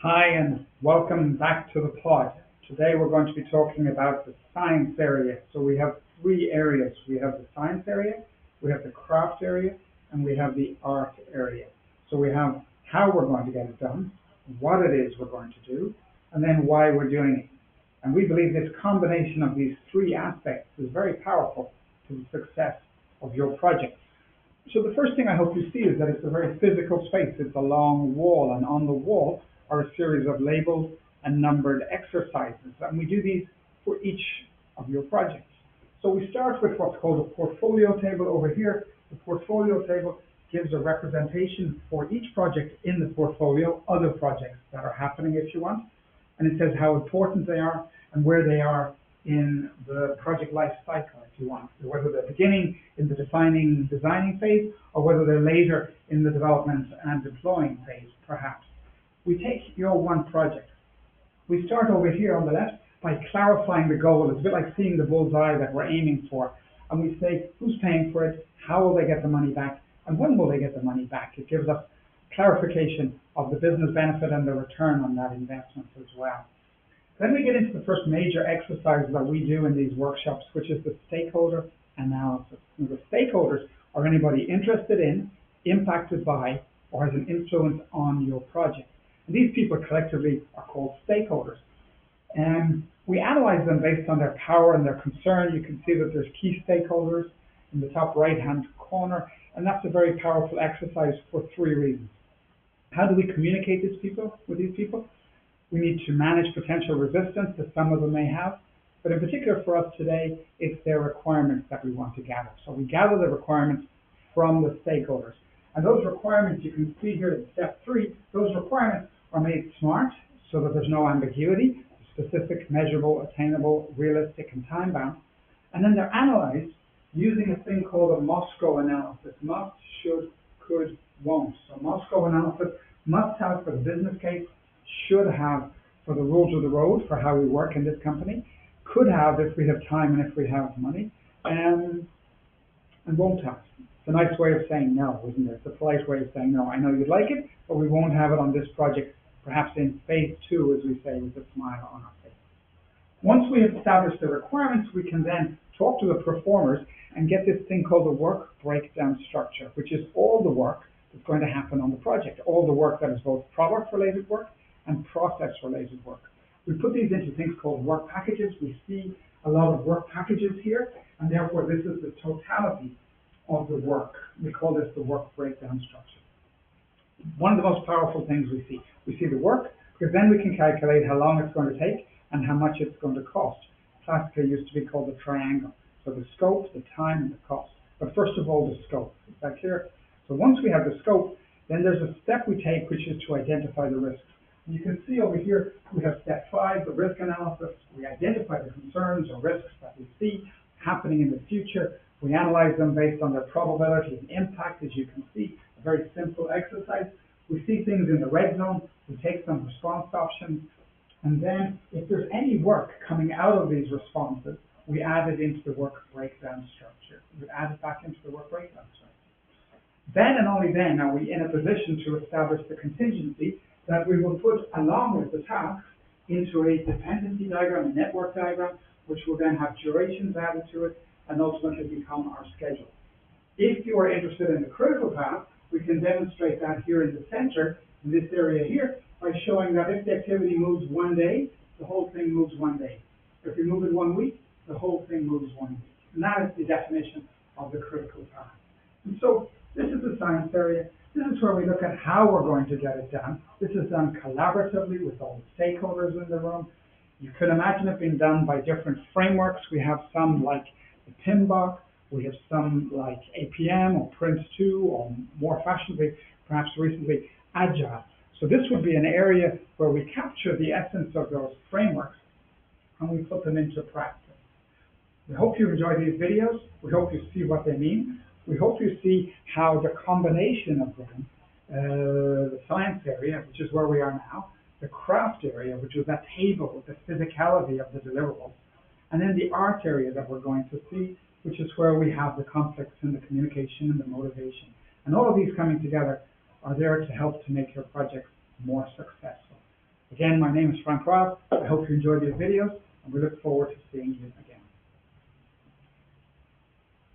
Hi, and welcome back to the pod. Today we're going to be talking about the science area. So we have three areas. We have the science area, we have the craft area, and we have the art area. So we have how we're going to get it done, what it is we're going to do, and then why we're doing it. And we believe this combination of these three aspects is very powerful to the success of your project. So the first thing I hope you see is that it's a very physical space. It's a long wall, and on the wall are a series of labeled and numbered exercises, and we do these for each of your projects. So we start with what's called a portfolio table over here. The portfolio table gives a representation for each project in the portfolio, other projects that are happening if you want, and it says how important they are and where they are in the project life cycle, if you want, whether they're beginning in the designing phase, or whether they're later in the development and deploying phase, perhaps. We take your one project. We start over here on the left by clarifying the goal. It's a bit like seeing the bullseye that we're aiming for. And we say who's paying for it, how will they get the money back, and when will they get the money back. It gives us clarification of the business benefit and the return on that investment as well. Then we get into the first major exercise that we do in these workshops, which is the stakeholder analysis. And the stakeholders are anybody interested in, impacted by, or has an influence on your project. And these people collectively are called stakeholders. And we analyze them based on their power and their concern. You can see that there's key stakeholders in the top right-hand corner, and that's a very powerful exercise for three reasons. How do we communicate with these people? We need to manage potential resistance that some of them may have, but in particular for us today, it's their requirements that we want to gather. So we gather the requirements from the stakeholders. And those requirements, you can see here in step 3, those requirements are made smart so that there's no ambiguity, specific, measurable, attainable, realistic, and time-bound. And then they're analyzed using a thing called a Moscow analysis. Must, should, could, won't. So Moscow analysis must have for the business case, should have for the rules of the road for how we work in this company, could have if we have time and if we have money, and won't have. It's a nice way of saying no, isn't it? It's a polite way of saying no. I know you'd like it, but we won't have it on this project, perhaps in phase 2, as we say, with a smile on our face. Once we have established the requirements, we can then talk to the performers and get this thing called the work breakdown structure, which is all the work that's going to happen on the project, all the work that is both product-related work and process-related work. We put these into things called work packages. We see a lot of work packages here, and therefore this is the totality of the work. We call this the work breakdown structure. One of the most powerful things we see the work, because then we can calculate how long it's going to take and how much it's going to cost. Classically used to be called the triangle. So the scope, the time, and the cost. But first of all, the scope. Is that clear? So once we have the scope, then there's a step we take, which is to identify the risks. And you can see over here, we have step 5, the risk analysis. We identify the concerns or risks that we see happening in the future. We analyze them based on their probability and impact, as you can see, a very simple exercise. We see things in the red zone. We take some response options. And then if there's any work coming out of these responses, we add it into the work breakdown structure. We add it back into the work breakdown structure. Then and only then are we in a position to establish the contingency that we will put along with the task into a dependency diagram, a network diagram, which will then have durations added to it and ultimately become our schedule. If you are interested in the critical path, we can demonstrate that here in the center, in this area here, by showing that if the activity moves one day, the whole thing moves one day. If we move it 1 week, the whole thing moves 1 week. And that is the definition of the critical path. And so this is the science area. This is where we look at how we're going to get it done. This is done collaboratively with all the stakeholders in the room. You could imagine it being done by different frameworks. We have some like the PMBOK. We have some like APM or Prince2, or more fashionably, perhaps recently, Agile. So this would be an area where we capture the essence of those frameworks and we put them into practice. We hope you enjoy these videos. We hope you see what they mean. We hope you see how the combination of them, the science area, which is where we are now, the craft area, which is that table with the physicality of the deliverables, and then the art area that we're going to see, which is where we have the conflicts and the communication and the motivation. And all of these coming together are there to help to make your projects more successful. Again, my name is Ryle. I hope you enjoyed these videos, and we look forward to seeing you again.